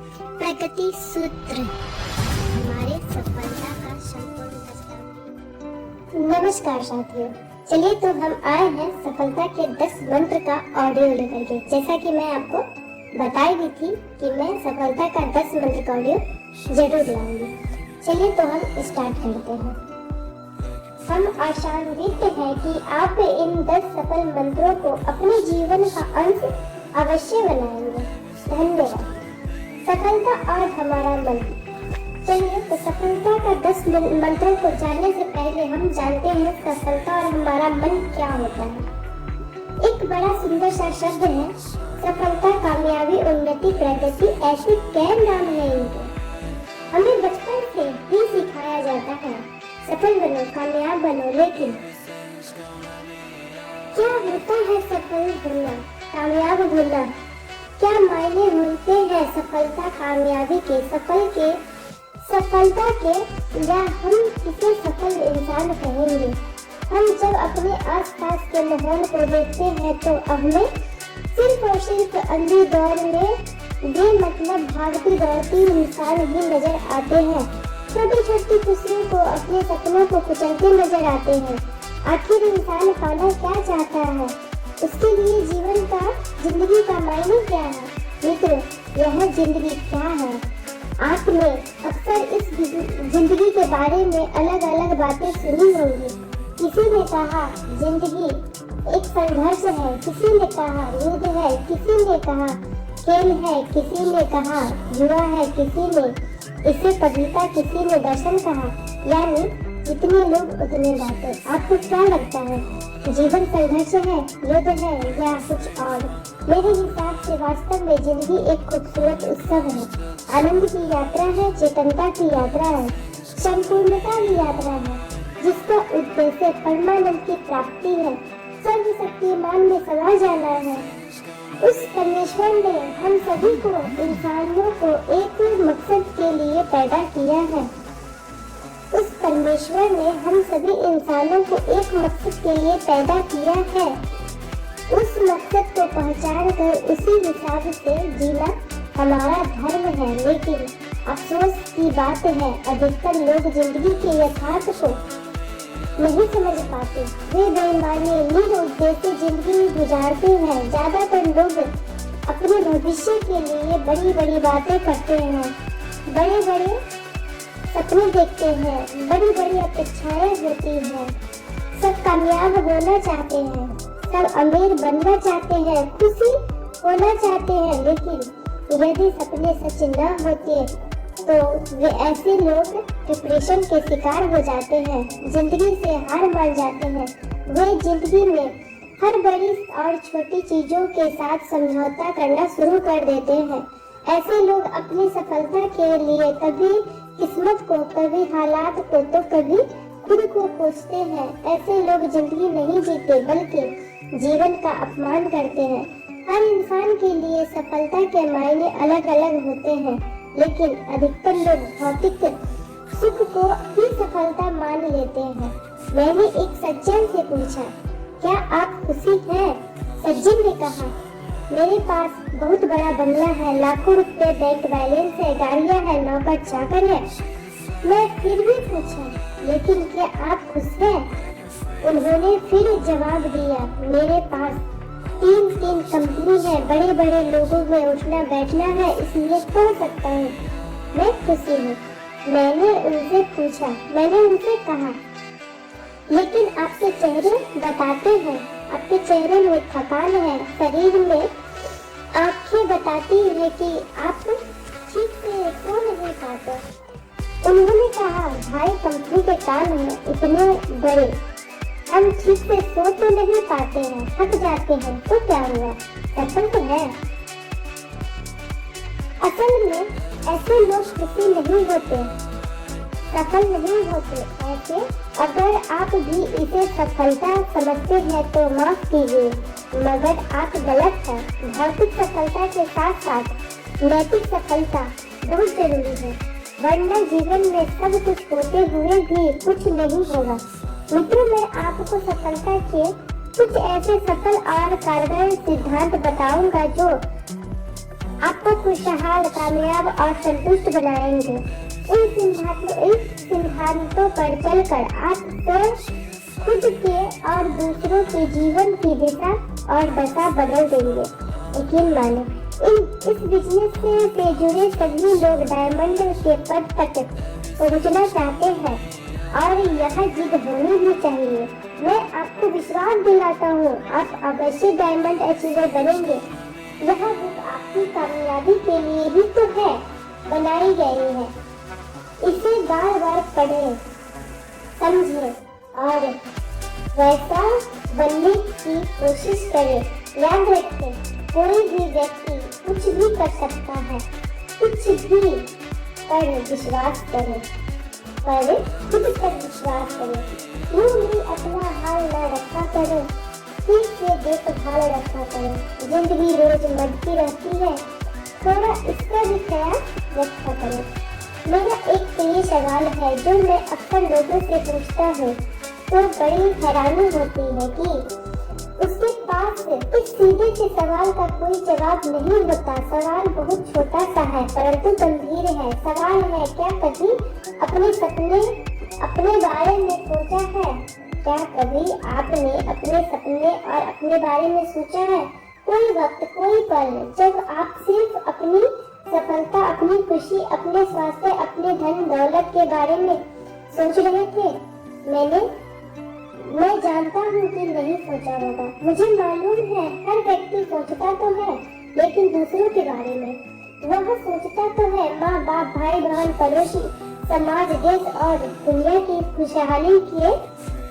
प्रगति सूत्र हमारे सफलता का संपूर्ण दस्तावेज। नमस्कार साथियों, चलिए तो हम आए हैं सफलता के 10 मंत्र का ऑडियो लेकर के। जैसा कि मैं आपको बताई भी थी कि मैं सफलता का 10 मंत्र का ऑडियो जरूर लाऊंगी। चलिए तो हम स्टार्ट करते हैं। हम आशान्वित हैं कि आप इन 10 सफल मंत्रों को अपने जीवन का अंश अवश्य बनाएंगे। धन्यवाद। सफलता और हमारा मन। चलिए तो सफलता का 10 मंत्रों को जानने से पहले हम जानते हैं सफलता और हमारा मन क्या होता है। एक बड़ा सुंदर सा शब्द है सफलता, कामयाबी, उन्नति, प्रगति, ऐसे कई नाम है इनके। हमें बचपन से ही सिखाया जाता है सफल बनो, कामयाब बनो, लेकिन क्या होता है सफल होना, कामयाब होना? क्या मायने होते हैं सफलता कामयाबी के, सफलता के, या हम किसे सफल इंसान कहेंगे? हम जब अपने आसपास के माहौल को देखते हैं तो हमें सिर्फ और सिर्फ अंधी दौड़ में बेमतलब भागती दौड़ती इंसान ही नजर आते हैं। छोटी छोटी खुशियों को, अपने सपनों को कुचलते नजर आते हैं। आखिर इंसान पाना क्या चाहता है? उसके लिए जिंदगी का मायने क्या है? मित्रों, यह जिंदगी क्या है? आपने अक्सर इस जिंदगी के बारे में अलग अलग बातें सुनी होंगी। किसी ने कहा जिंदगी एक संघर्ष है, किसी ने कहा युद्ध है, किसी ने कहा खेल है, किसी ने कहा जुआ है, किसी ने इसे कविता, किसी ने दर्शन कहा। यानी जितने लोग उतने बातें। आपको क्या लगता है, जीवन संघर्ष है, युद्ध है या कुछ और? मेरे हिसाब से वास्तव में जिंदगी एक खूबसूरत उत्सव है, आनंद की यात्रा है, चेतनता की यात्रा है, संपूर्णता की यात्रा है, जिसका उद्देश्य परमानंद की प्राप्ति है, सर्वशक्तिमान में समा जाना है। उस परमेश्वर ने हम सभी को, इंसानों को एक मकसद के लिए पैदा किया है। उस परमेश्वर ने हम सभी इंसानों को एक मकसद के लिए पैदा किया है। उस मकसद को पहचान कर उसी हिसाब से जीना हमारा धर्म है। लेकिन अफसोस की बात है, अधिकतर लोग जिंदगी के यथार्थ को नहीं समझ पाते। वे बेईमानी, निरुद्देश्य जिंदगी गुजारते हैं। ज्यादातर लोग अपने भविष्य के लिए बड़ी बड़ी बातें करते हैं, बड़े बड़े सपने देखते हैं, बड़ी बड़ी अपेक्षाएं होती हैं। सब कामयाब होना चाहते हैं, सब अमीर बनना चाहते हैं, खुशी होना चाहते हैं। लेकिन यदि सपने सच न होते तो वे ऐसे लोग डिप्रेशन के शिकार हो जाते हैं, जिंदगी से हार मान जाते हैं। वे जिंदगी में हर बड़ी और छोटी चीजों के साथ समझौता करना शुरू कर देते हैं। ऐसे लोग अपनी सफलता के लिए कभी किस्मत को, कभी हालात को, तो कभी खुद को कोसते हैं। ऐसे लोग जिंदगी नहीं जीते बल्कि जीवन का अपमान करते हैं। हर इंसान के लिए सफलता के मायने अलग अलग होते हैं, लेकिन अधिकतर लोग भौतिक सुख को ही सफलता मान लेते हैं। मैंने एक सज्जन से पूछा, क्या आप खुशी हैं? सज्जन ने कहा, मेरे पास बहुत बड़ा बंगला है, लाखों रुपए बैंक बैलेंस है, गाड़ियां है, नौकर चाकर है। मैं फिर भी पूछा, लेकिन क्या आप खुश हैं? उन्होंने फिर जवाब दिया, मेरे पास तीन कंपनी है, बड़े बड़े लोगों में उठना बैठना है, इसलिए कह सकता हूँ मैं खुशी हूँ। मैंने उनसे कहा, लेकिन आपके चेहरे बताते हैं, आपके चेहरे में थकान है, शरीर में आंखें बताती है कि आप ठीक से सो नहीं पाते। उन्होंने कहा, भाई कंपनी के काम है इतने बड़े, हम ठीक से सो तो नहीं पाते हैं, थक जाते हैं, तो क्या हुआ, सफल तो है। असल में ऐसे लोग खुशी नहीं होते, सफल नहीं होते। ऐसे अगर आप भी इसे सफलता समझते हैं तो माफ कीजिए, मगर आप गलत हैं। भौतिक सफलता के साथ साथ नैतिक सफलता बहुत जरूरी है, वरना जीवन में सब कुछ होते हुए भी कुछ नहीं होगा। मित्रों, मैं आपको सफलता के कुछ ऐसे सफल और कारगर सिद्धांत बताऊंगा जो आपको खुशहाल, कामयाब और संतुष्ट बनाएंगे। इन सिद्धांतों पर चलकर आप तो खुद के और दूसरों के जीवन की दिशा और दशा बदल देंगे। यकीन माने इस बिजनेस से जुड़े सभी लोग डायमंड के पद तक पहुंचना चाहते हैं और यह जिद होनी भी चाहिए। मैं आपको विश्वास दिलाता हूँ, आप अवश्य डायमंड अचीवर बनेंगे। यह बुक आपकी कामयाबी के लिए ही तो है बनाई गई है। इसे बार बार पढ़ें, समझें और वैसा बनने की कोशिश करें। याद रखें, कोई भी व्यक्ति कुछ भी कर सकता है, कुछ भी पर विश्वास करें, पर खुद पर विश्वास करें। यूं ही अपना हाल न रखा करें, ठीक से देखभाल रखा करें। जिंदगी रोज बढ़ती रहती है, थोड़ा इसका भी ख्याल रखा करें। मेरा एक प्रिय सवाल है जो मैं अक्सर लोगों से पूछता हूँ, तो बड़ी हैरानी होती है कि उसके पास इस सीधे से सवाल का कोई जवाब नहीं होता। सवाल बहुत छोटा सा है परंतु गंभीर है। सवाल है, क्या कभी अपने बारे में सोचा है? क्या कभी आपने अपने सपने और अपने बारे में सोचा है? कोई वक्त, कोई पल जब आप सिर्फ अपनी सफलता, अपनी खुशी, अपने स्वास्थ्य, अपने धन दौलत के बारे में सोच रहे थे? मैं जानता हूँ कि नहीं सोचा होगा। मुझे मालूम है हर व्यक्ति सोचता तो है, लेकिन दूसरों के बारे में वह सोचता तो है माँ बाप, भाई बहन, पड़ोसी, समाज, देश और दुनिया की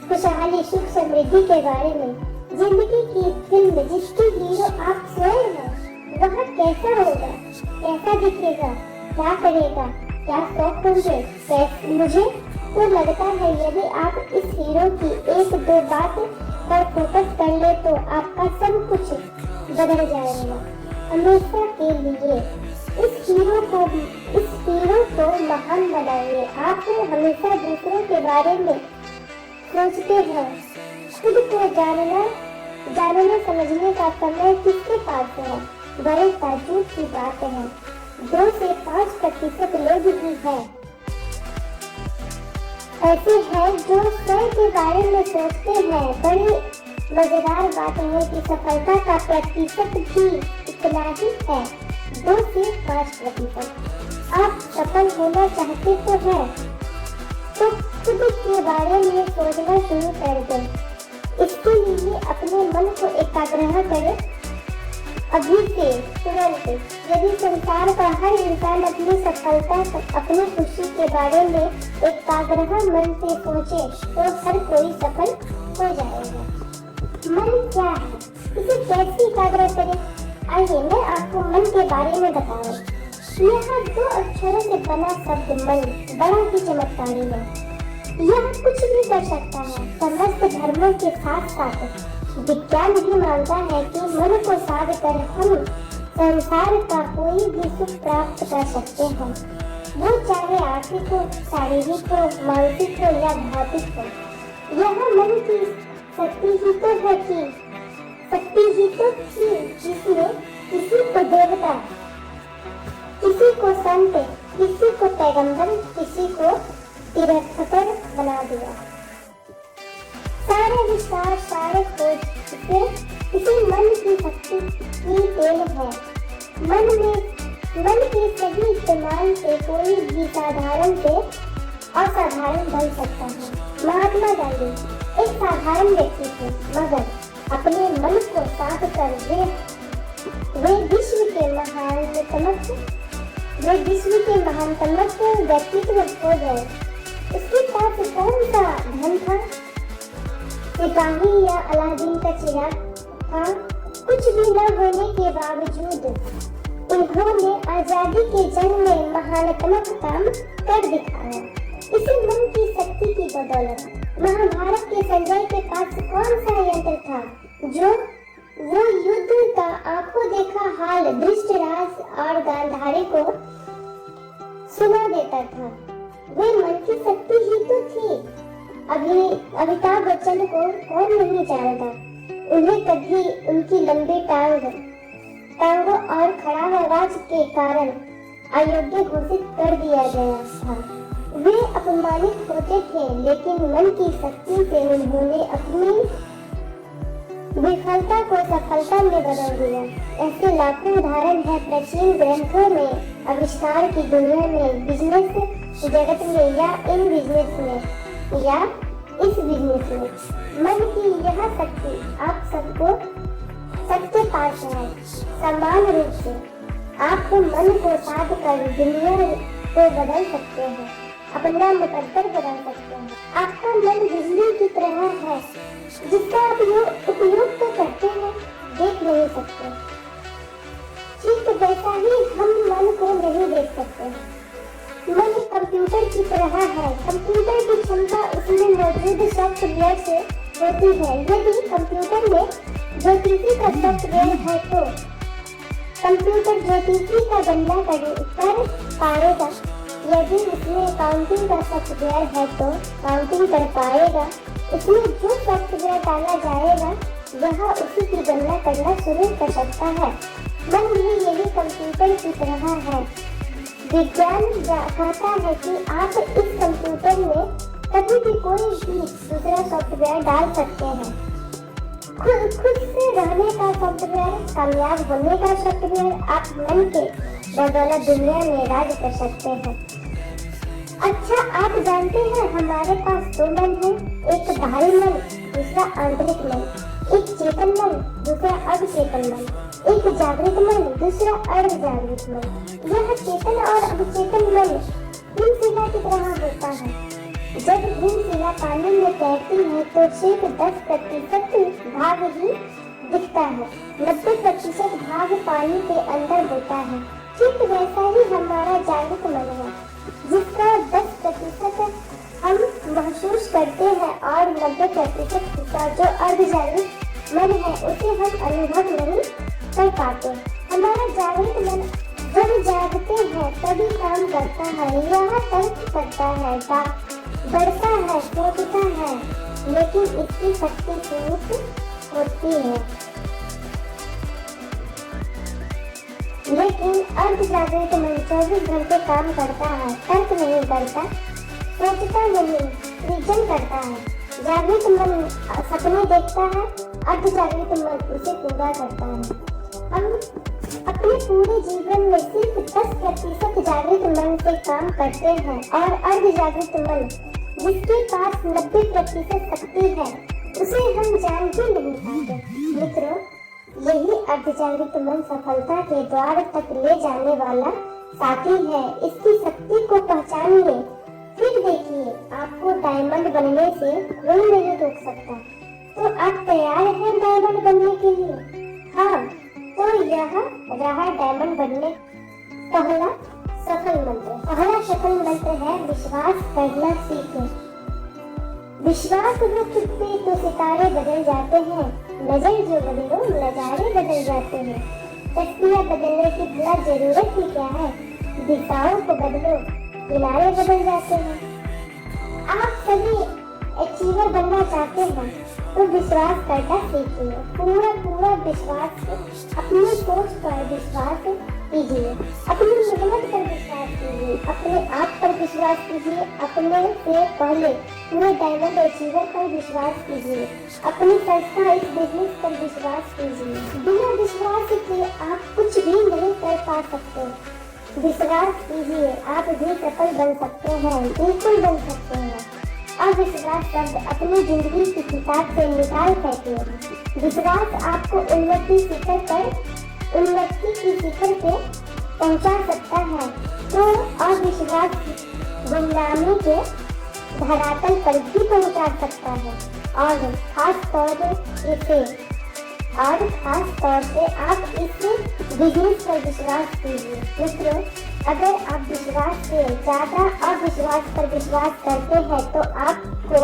खुशहाली, सुख समृद्धि के बारे में। जिंदगी की फिल्म जिसकी हीरो आप स्वयं हैं, वह कैसा होगा, कैसा दिखेगा, क्या करेगा, क्या शौक होंगे? मुझे तो लगता है यदि आप इस हीरो की एक दो बात पर फोकस कर ले तो आपका सब कुछ बदल जाएगा हमेशा के लिए। इस हीरो को महान बनाइए। आप हमेशा दूसरों के बारे में सोचते हैं। खुद को जानने समझने का समय किसके पास है? बड़े ताज्जुब की बात है, 2 से 5% लोग ही हैं ऐसे हैं जो स्वयं के बारे में सोचते हैं। बड़ी मजेदार बात है कि सफलता का प्रतिशत भी इतना ही है, 2 से 5%। आप सफल होना चाहते तो हैं, तो खुद के बारे में सोचना शुरू कर दें। इसके लिए अपने मन को एकाग्र करें। अभी से तुरंत यदि संसार का हर इंसान अपनी सफलता, अपनी खुशी के बारे में एकाग्र मन से सोचे तो हर कोई सफल हो जाएगा। मन क्या है, इसे कैसे एकाग्र करें? आइए मैं आपको मन के बारे में बताऊं। यह 2 अक्षरों से बना शब्द मन बड़ा ही चमत्कारी है। यह कुछ भी कर सकता है। समस्त धर्मों के साथ साथ विज्ञान भी मानता है कि मन को साध कर हम संसार का कोई भी सुख प्राप्त कर सकते हैं, वो चाहे आर्थिक हो, शारीरिक हो, मानसिक हो या भौतिक हो। यह मन की शक्ति ही तो थी जिसने किसी को देवता, किसी को संत, किसी को पैगंबर, किसी को तीर्थंकर बना दिया। सारे विस्तार, सारे खोज इसी मन की शक्ति की देन है। मन के सही इस्तेमाल से कोई भी साधारण से असाधारण बन सकता है। महात्मा गांधी एक साधारण व्यक्ति थे, मगर अपने मन को साध कर वे विश्व के महानतम व्यक्तित्व हो गए। उसके पास कौन सा धन था? सिपाही या अलादीन का चिराग था? कुछ भी न होने के बावजूद उन्होंने आजादी के जंग में महानतम काम कर दिखाया। इसी मन की शक्ति की बदौलत महाभारत के संजय के पास कौन सा यंत्र था जो वो युद्ध का आंखों देखा हाल धृतराष्ट्र और गांधारी को सुना देता था? वे मन की शक्ति ही तो थी। अमिताभ बच्चन को कौन नहीं जानता? उन्हें कभी उनकी लंबी टांग टांगों और खड़ा आवाज के कारण अयोग्य घोषित कर दिया गया था। वे अपमानित होते थे, लेकिन मन की शक्ति से उन्होंने अपनी विफलता को सफलता में बदल दिया। ऐसे लाखों उदाहरण हैं प्राचीन ग्रंथों में, आविष्कार की दुनिया में, बिजनेस जगत में या इन बिजनेस में या इस बिजनेस में। मन की यह शक्ति आप सबको सबके पास है। समान रूप से आप मन को साध कर दुनिया को बदल सकते हैं, अपना मुकद्दर बदल सकते हैं। आपका मन बिजली की तरह है जिसका आप उपयोग तो करते हैं, देख नहीं सकते। ठीक वैसा ही हम मन को नहीं देख सकते। मन कंप्यूटर की तरह है। कंप्यूटर की क्षमता उसमें मौजूद सॉफ्टवेयर से होती है। यदि कंप्यूटर में ज्योतिषी का सॉफ्टवेयर है तो कंप्यूटर ज्योतिषी का गणना कर पाएगा। यदि उसमें काउंटिंग का सॉफ्टवेयर है तो काउंटिंग कर पाएगा। इसमें जो सॉफ्टवेयर डाला जाएगा वह उसी की गणना करना शुरू कर सकता है। मन भी यही कंप्यूटर की तरह है। विज्ञान कहता है कि आप इस कंप्यूटर में कभी भी कोई भी दूसरा सॉफ्टवेयर डाल सकते हैं। खुद से रहने का सॉफ्टवेयर, कामयाब होने का सॉफ्टवेयर, आप मन के बदौलत दुनिया में राज कर सकते हैं। अच्छा, आप जानते हैं हमारे पास दो मन है, एक बाहरी मन, दूसरा आंतरिक मन, एक चेतन मन, दूसरा अर्धचेतन मन, एक जागृत मन, दूसरा अर्धजागृत मन। यह चेतन और अवचेतन मन हिमशिला की तरह होता है। जब हिमशिला पानी में तैरती है तो सिर्फ 10% भाग ही दिखता है, 90% भाग पानी के अंदर होता है। ठीक वैसा ही हमारा जागृत मन है, जिसका 10% हम महसूस करते हैं और 90% का जो अर्धजागृत मन है उसे हम अनुभव नहीं कर पाते। हमारा जागृत मन जब जागते हैं तभी काम करता है। यह तर्क करता है, बढ़ता है, सोचता है, लेकिन इसकी शक्ति सीमित होती है। लेकिन अर्धजागृत मन 24 घंटे काम करता है, तर्क नहीं करता, सोचता नहीं, सृजन करता है। जागृत मन सपने देखता है, अर्धजागृत मन उसे पूरा करता है। हम अपने पूरे जीवन में सिर्फ 10% जागृत मन से काम करते हैं और अर्धजागृत मन जिसके पास 90% शक्ति है उसे हम जान भी नहीं पाते। मित्रों, यही अर्धजागृत मन सफलता के द्वार तक ले जाने वाला साथी है। इसकी शक्ति को पहचानिए, फिर देखिए आपको डायमंड बनने से कोई नहीं रोक सकता। तो आप तैयार हैं डायमंड बनने के लिए? हाँ, तो यह रहा डायमंड बनने पहला सफल मंत्र। पहला सफल मंत्र है विश्वास करना सीखें। विश्वास हो खुद पे तो सितारे बदल जाते हैं। नजर जो बदलो नजारे बदल जाते हैं। तस्वीरें बदलने की भला जरूरत ही क्या है? दिशाओं को बदलो किनारे बदल जाते हैं। आप सभी अचीवर बनना चाहते हैं तो विश्वास करना सीखिए। पूरा विश्वास, अपनी सोच पर विश्वास कीजिए, अपनी मेहनत पर विश्वास कीजिए, अपने आप पर विश्वास कीजिए, अपने से पहले पूरे डायमंड अचीवर पर विश्वास कीजिए, अपनी संस्था इस बिजनेस पर विश्वास कीजिए। बिना विश्वास के आप कुछ भी नहीं कर पा सकते। विश्वास कीजिए, आप भी सफल बन सकते हैं, बिल्कुल बन सकते हैं। अविश्वास शब्द अपनी जिंदगी की किताब से निकाल फेंकिए। विश्वास आपको उन्नति की शिखर पे पहुंचा सकता है तो अविश्वास गुमनामी के धरातल पर भी पहुंचा सकता है। और खास तौर से आप इस बिजनेस पर विश्वास कीजिए। मित्रों, अगर आप विश्वास से ज्यादा अविश्वास पर विश्वास करते हैं तो आपको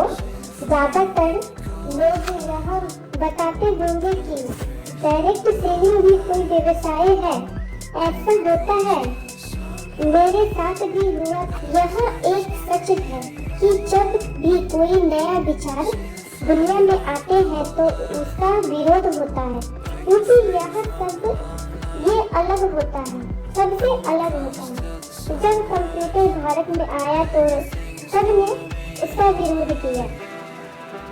ज्यादातर लोग यह बताते होंगे कि डायरेक्ट सेलिंग भी कोई व्यवसाय है। ऐसा होता है, मेरे साथ भी हुआ। यह एक सच है कि जब भी कोई नया विचार दुनिया में आते हैं तो उसका विरोध होता है, क्योंकि यह सब ये अलग होता है, सबसे अलग होता है। जब कंप्यूटर भारत में आया तो सबने उसका विरोध किया।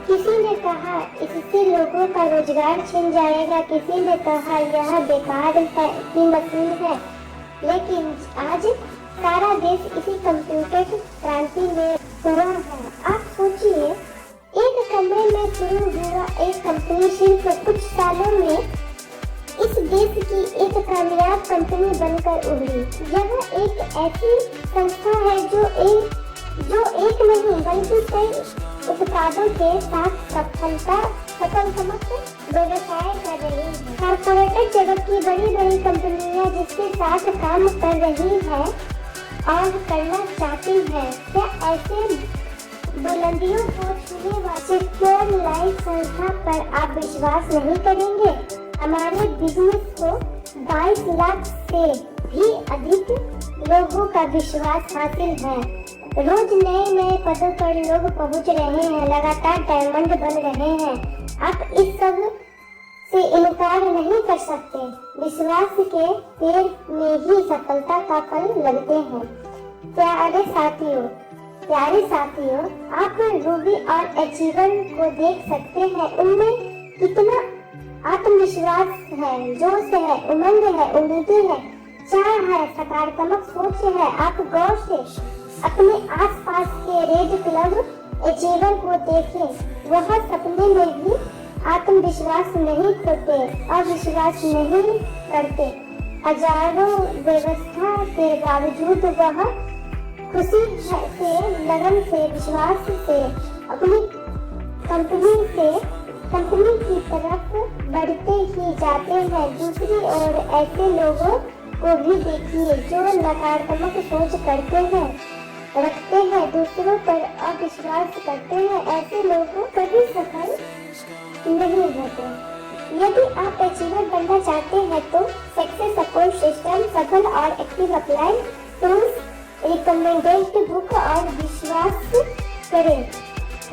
किसी ने कहा इससे लोगों का रोजगार छिन जाएगा, किसी ने कहा यह बेकार है की मशीन है। लेकिन आज सारा देश इसी कंप्यूटर क्रांति में हुआ है। आप सोचिए, एक कमरे में शुरू हुआ एक कंपनी सिर्फ कुछ सालों में इस देश की एक कामयाब कंपनी बनकर उभरी। यह एक ऐसी संस्था है जो एक नहीं बल्कि कई उत्पादों के साथ सफलतामक व्यवसाय कर रही है। कॉर्पोरेट जगत की बड़ी बड़ी कंपनियां जिसके साथ काम कर रही है और करना चाहती है, क्या ऐसे बुलंदियों को छूने वाली लाइफ संस्था पर आप विश्वास नहीं करेंगे? हमारे बिजनेस को 22 लाख से भी अधिक लोगों का विश्वास हासिल है। रोज नए नए पदों पर लोग पहुंच रहे हैं, लगातार डायमंड बन रहे हैं। आप इस सब से इनकार नहीं कर सकते। विश्वास के पेड़ में ही सफलता का फल लगते हैं। प्यारे साथियों, आप रूबी और अचीवर को देख सकते हैं। उनमें कितना आत्मविश्वास है, जोश है, उमंग है, उम्मीदें है, चाह है, सकारात्मक सोच है। आप गौर से अपने आसपास के रेड क्लब अचीवर को देखें। वह सपने में भी आत्मविश्वास नहीं खोते और विश्वास नहीं करते। हजारों व्यवस्था के बावजूद वह खुशी से, लगन से, विश्वास से अपनी कंपनी की तरफ बढ़ते ही जाते हैं। दूसरी ओर ऐसे लोगों को भी देखिए जो नकारात्मक सोच रखते हैं, दूसरों पर अविश्वास करते हैं। ऐसे लोग कभी सफल नहीं होते। यदि आप अचीवर बनना चाहते हैं तो सक्सेस सपोर्ट सिस्टम, सफल और active apply tools, recommended book और विश्वास करें।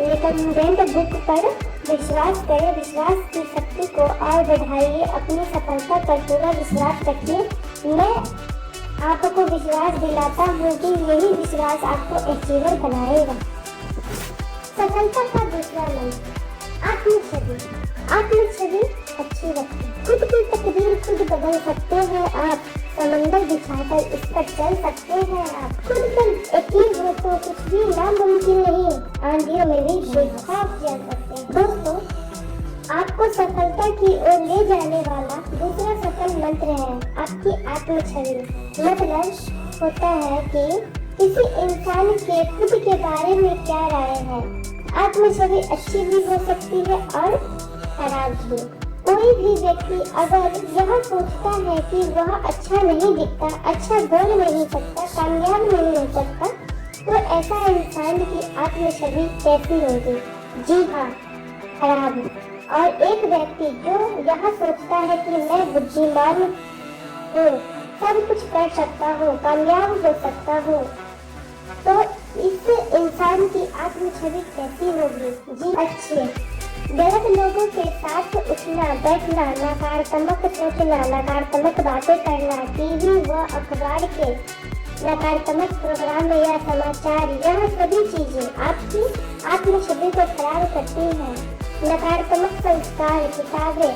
रिकमेंडेड बुक पर विश्वास करें। विश्वास की शक्ति को और बढ़ाइए। अपनी सफलता पर पूरा विश्वास रखिए। मैं आपको विश्वास दिलाता हूँ कि यही विश्वास आपको अचीवर बनाएगा। सफलता का दूसरा मंत्र, आत्मछवि अच्छी रखें। खुद की तकदीर खुद बदल सकते हैं आप। समंदर बिछाकर इस पर चल सकते हैं आप। खुद पर यकीन हो तो कुछ भी नामुमकिन नहीं। आंधियों में भी बेखौफ चल सकते हैं। दोस्तों, आपको सफलता की ओर ले जाने वाला दूसरा सफल मंत्र है आपकी आत्मछवि। मतलब होता है कि किसी इंसान के खुद के बारे में क्या राय है। आत्मछवि अच्छी भी हो सकती है और खराब भी। कोई भी व्यक्ति अगर यह सोचता है कि वह अच्छा नहीं दिखता, अच्छा बोल नहीं सकता, कामयाब नहीं हो सकता, तो ऐसा इंसान की आत्मछवि कैसी होगी? जी हाँ, खराब। और एक व्यक्ति जो यह सोचता है कि मैं बुद्धिमान हूँ, सब कुछ कर सकता हूँ, कामयाब हो सकता हूँ, तो इस इंसान की आत्मछवि कैसी होगी? जी अच्छी। गलत लोगों के साथ उठना बैठना, नकारात्मक सोचना, नकारात्मक बातें करना, टीवी व अखबार के नकारात्मक प्रोग्राम या समाचार, यह सभी चीजें आपकी आत्मछवि को खराब करती हैं। नकारात्मक संस्कार, किताबें,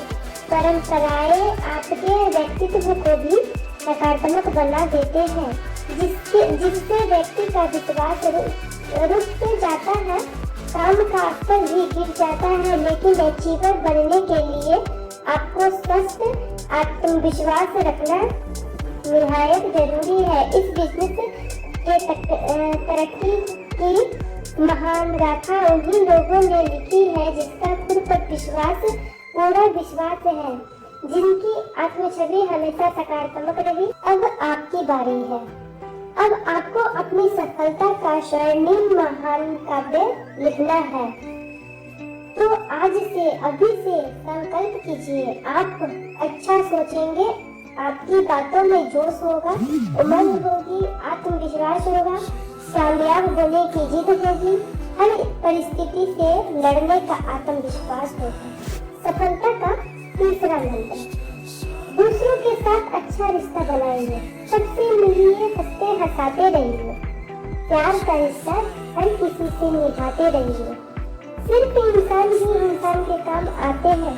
परंपराएं आपके व्यक्तित्व को भी नकारात्मक बना देते हैं, जिससे व्यक्ति का विश्वास रुक जाता है, काम का स्तर भी गिर जाता है। लेकिन अचीवर बनने के लिए आपको स्वस्थ आत्मविश्वास रखना निहायत जरूरी है। इस बिजनेस के तरक्की की महान गाथा उन्हीं लोगों ने लिखी है जिसका खुद पर पूरा विश्वास है, जिनकी आत्मछवि हमेशा सकारात्मक रही। अब आपकी बारी है। अब आपको अपनी सफलता का स्वर्णिम महान काव्य लिखना है। तो आज से, अभी से संकल्प कीजिए, आप अच्छा सोचेंगे, आपकी बातों में जोश होगा, उमंग होगी, आत्मविश्वास होगा, कामयाब होने की जिद होगी, हर परिस्थिति से लड़ने का आत्मविश्वास होगा। सफलता का तीसरा मंत्र, दूसरों के साथ अच्छा रिश्ता बनाइए, सबसे मिलिए, हंसते हंसाते रहिए, प्यार का रिश्ता हर किसी से निभाते रहिए। सिर्फ इंसान ही इंसान के काम आते हैं,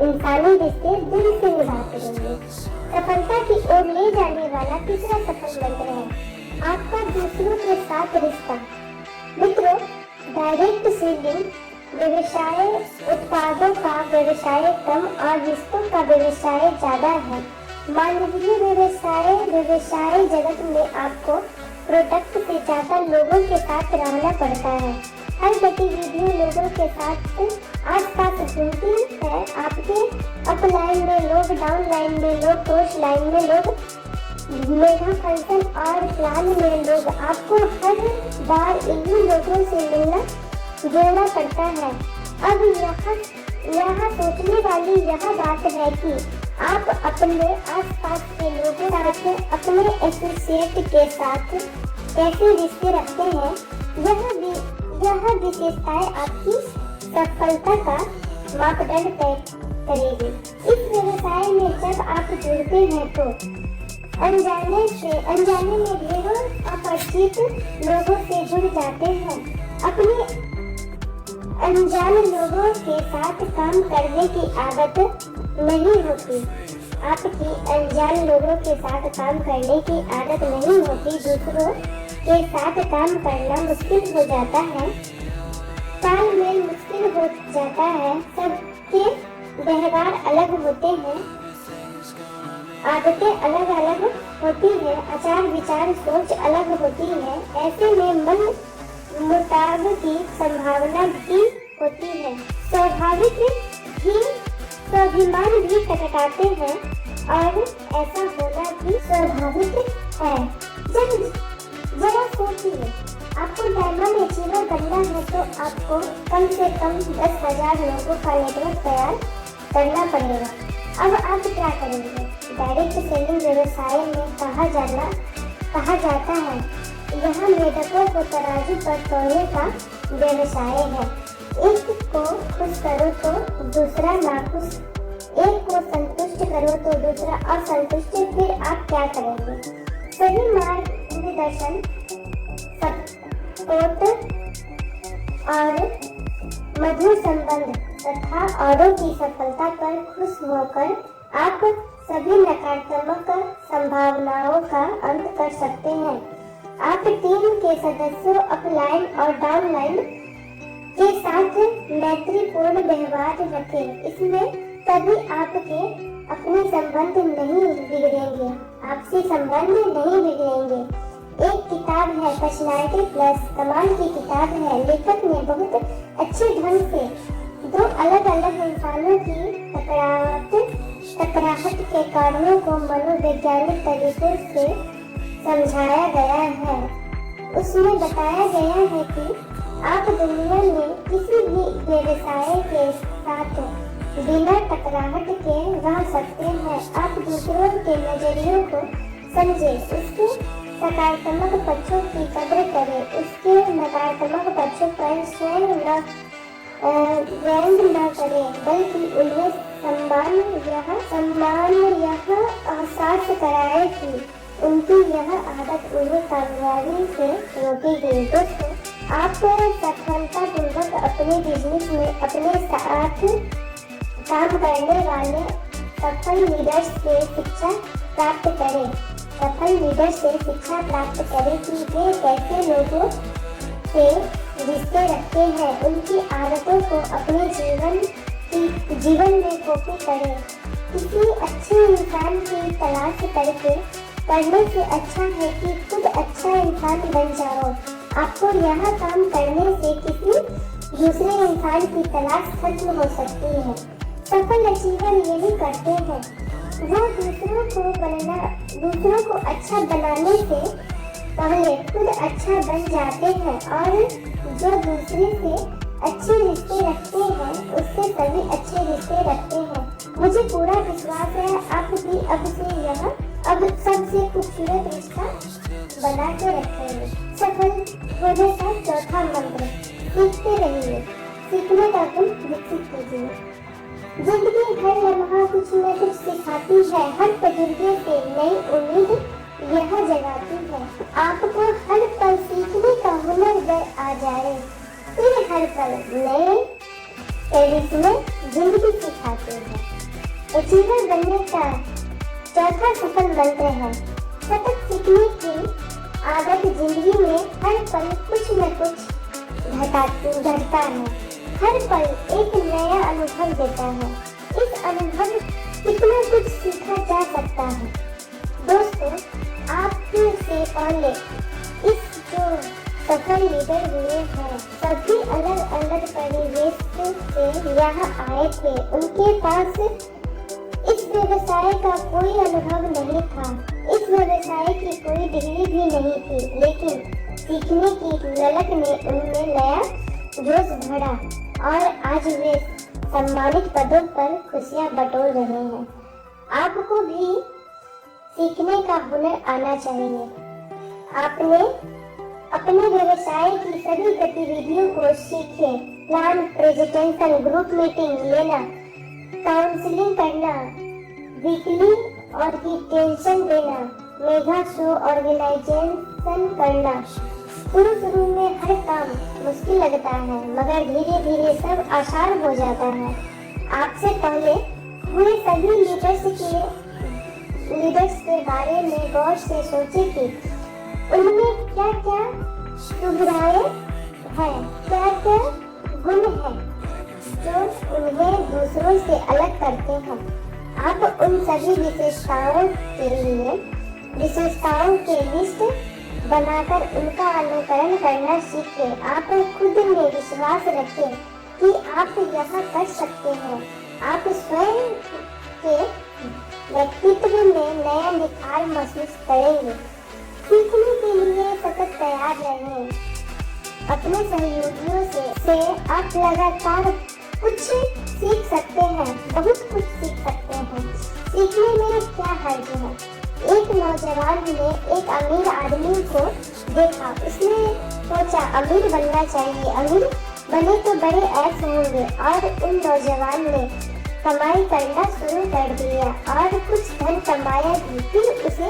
इंसानी रिश्ते दिल से निभाते रहिए। सफलता की ओर ले जाने वाला तीसरा सफल मंत्र है आपका दूसरों के साथ रिश्ता। मित्रों, डायरेक्ट सेलिंग व्यवसाय उत्पादों का व्यवसाय कम और रिश्तों का व्यवसाय ज्यादा है। मानवीय व्यवसाय जगत में आपको प्रोडक्ट से ज्यादा लोगों के साथ रहना पड़ता है। हर गतिविधियों लोगों के साथ आसपास घूमती है। आपके अपलाइन में लोग, डाउन लाइन में लोग, क्रॉस लाइन में लोग, मेगा फंक्शन और प्लान में लोग। आपको हर बार इन्हीं लोगों से मिलना जोड़ना पड़ता है। अब यहाँ सोचने वाली यह बात है कि आप अपने आसपास के लोगों के साथ, अपने एसोसिएट के साथ कैसे रिश्ते रखते हैं। यह विशेषताएं आपकी सफलता का मापदंड तय करेगी। इस व्यवसाय में जब आप जुड़ते हैं तो अनजाने में ढेरों अपरिचित लोगों से जुड़ जाते हैं। अपने अनजान लोगों के साथ काम करने की आदत नहीं होती। आपकी अनजान लोगों के साथ काम करने की आदत नहीं होती। दूसरों के साथ काम करना मुश्किल हो जाता है, तालमेल मुश्किल हो जाता है। सबके व्यवहार अलग होते हैं, आदतें अलग अलग होती है, आचार विचार सोच अलग होती है। ऐसे में मन मुटाव की संभावना भी होती है। स्वाभाविक ही स्वाभिमान भी टकराते हैं और ऐसा होना भी स्वाभाविक है। जरा सोचिए, आपको डायमंड अचीवर बनना है तो आपको कम से कम 10,000 लोगों का नेटवर्क तैयार करना पड़ेगा। अब आप क्या करेंगे? डायरेक्ट सेलिंग व्यवसाय में कहा जाता है यहाँ मेढकों को तराजू पर तौलने का व्यवसाय है। एक को खुश करो तो दूसरा नाखुश, एक को संतुष्ट करो तो दूसरा असंतुष्ट। फिर आप क्या करेंगे? सही मार्गदर्शन, सपोर्ट और मधुर संबंध तथा औरों की सफलता पर खुश होकर आप सभी नकारात्मक संभावनाओं का अंत कर सकते हैं। आप टीम के सदस्यों, अपलाइन और डाउनलाइन के साथ मैत्रीपूर्ण व्यवहार रखें। इसमें कभी आपके अपने संबंध नहीं बिगड़ेंगे, आपसी संबंध नहीं बिगड़ेंगे। एक किताब है पर्सनालिटी प्लस, कमाल की किताब है। लेखक ने बहुत अच्छे ढंग से दो अलग अलग इंसानों की टकराहट के कारणों को मनोवैज्ञानिक तरीकों से समझाया गया है। उसमें बताया गया है कि आप दुनिया में किसी भी व्यवसाय के साथ बिना टकराहट के रह सकते हैं। आप दूसरों के नजरियों को समझें, उसके सकारात्मक पक्षों की कदर करें, उसके नकारात्मक पक्षों पर स्वयं व्यंग न करें, बल्कि उन्हें सम्मान यह एहसास कराए कि उनकी यह आदत उन्हें कामयाबी से रोकेगी। दोस्तों, आप सफलतापूर्वक अपने बिजनेस में अपने साथ काम करने वाले सफल लीडर से शिक्षा प्राप्त करें। सफल लीडर से शिक्षा प्राप्त करें कि वे कैसे लोगों से रिश्ते रखते हैं। उनकी आदतों को अपने जीवन में कॉपी करें। किसी अच्छे इंसान की तलाश करने से अच्छा है कि खुद अच्छा इंसान बन जाओ। आपको यह काम करने से किसी दूसरे इंसान की तलाश खत्म हो सकती है। सफल अचीवर यही करते हैं, वो दूसरों को अच्छा बनाने से पहले खुद अच्छा बन जाते हैं और जो दूसरे से अच्छे रिश्ते रखते हैं उससे सभी अच्छे रिश्ते रखते हैं। मुझे पूरा विश्वास है आप भी अब सबसे खूबसूरत रिश्ता बना के रखेंगे। सफल होने का चौथा मंत्र, सीखते रहिए, सीखने का गुण विकसित कीजिए। जिंदगी हर लम्हा कुछ न कुछ सिखाती है, हर तजुर्बे से नई उम्मीद यह जगाती है। आपको हर पल सीखने का हुनर अगर आ जाए, फिर हर पल नए करिश्मे जिंदगी सिखाते हैं। अचीवर बनने का चौथा सफल मंत्र है सतत सीखने की आदत। जिंदगी में हर पल कुछ न कुछ घटता है, हर पल एक नया अनुभव देता है। इस अनुभव कितना कुछ सीखा जा सकता है। दोस्तों, आपसे पहले इस जो सफल लीडर हुए हैं, सभी अलग अलग परिवेश से यहाँ आए थे। उनके पास इस व्यवसाय का कोई अनुभव नहीं था, इस व्यवसाय की कोई डिग्री भी नहीं थी, लेकिन सीखने की ललक ने उनमें नया जोश भरा और आज वे सम्मानित पदों पर खुशियां बटोर रहे हैं। आपको भी सीखने का हुनर आना चाहिए। आपने अपने व्यवसाय की सभी गतिविधियों को सीखे। प्लान, प्रेजेंटेशन, ग्रुप मीटिंग लेना, काउंसलिंग करना, वीकली और की टेंशन देना, मेगा शो ऑर्गेनाइजेशन करना। शुरू में हर काम मुश्किल लगता है, मगर धीरे धीरे सब आसान हो जाता है। आपसे पहले हुए सभी लीडर्स के बारे में गौर से सोचें कि उनमें क्या क्या सुविधाएं हैं, क्या क्या गुण हैं जो उन्हें दूसरों से अलग करते हैं। आप उन सभी विशेषताओं के लिस्ट बनाकर उनका अनुकरण करना सीखें। आप खुद में विश्वास रखें कि आप यह कर सकते हैं। आप स्वयं के व्यक्तित्व में नया निखार महसूस करेंगे। सीखने के लिए सतत तैयार रहें। अपने सहयोगियों से आप लगातार कुछ सीख सकते हैं, बहुत कुछ सीख सकते हैं। सीखने में क्या हर्ज है। एक नौजवान ने एक अमीर आदमी को देखा। उसने सोचा अमीर बनना चाहिए, अमीर बने तो बड़े ऐश होंगे। और उन नौजवान ने कमाई करना शुरू कर दिया और कुछ धन कमाया भी। फिर उसे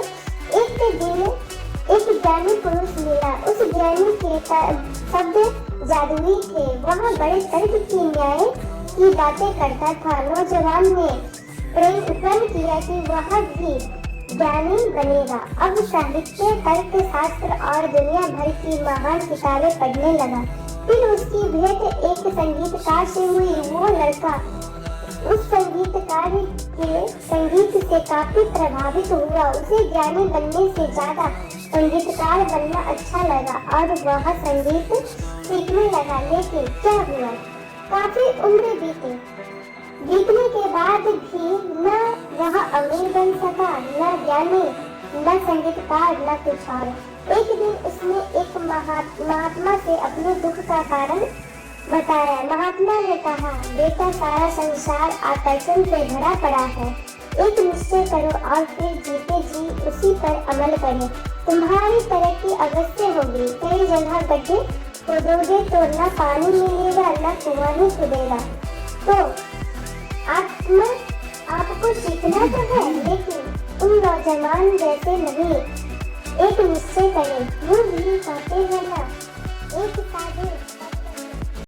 एक दिन एक ज्ञानी पुरुष मिला। उस ज्ञानी के शब्द जादुई थे। वह बड़े तर्क की न्याय की बातें करता था। नौजवान ने प्रण किया कि वह भी ज्ञानी बनेगा। अब साहित्य, तर्क शास्त्र और दुनिया भर की महान किताबें पढ़ने लगा। फिर उसकी भेंट एक संगीतकार से हुई। वो लड़का उस संगीतकार के संगीत से काफी प्रभावित हुआ। उसे ज्ञानी बनने से ज्यादा संगीतकार बनना अच्छा लगा और वह संगीत सीखने लगा। लेकिन क्या हुआ, काफी उम्र बीतने के बाद भी न वह अमीर बन सका, न ज्ञानी, न संगीतकार, न कुछ और। एक दिन उसने एक महात्मा से अपने दुख का कारण बताया। महात्मा ने कहा, बेटा, सारा संसार आकर्षण से भरा पड़ा है। एक निश्चय करो और फिर जीते जी उसी पर अमल करो। तुम्हारी तरक्की अवश्य होगी। कई जगह गड्ढे खोदोगे तो न पानी मिलेगा, न कुआं ही खुदेगा। तो आपको सीखना तो है, लेकिन उन नौजवान जैसे नहीं। एक निश्चय करें। वो भी कहते हैं ना, एक साधु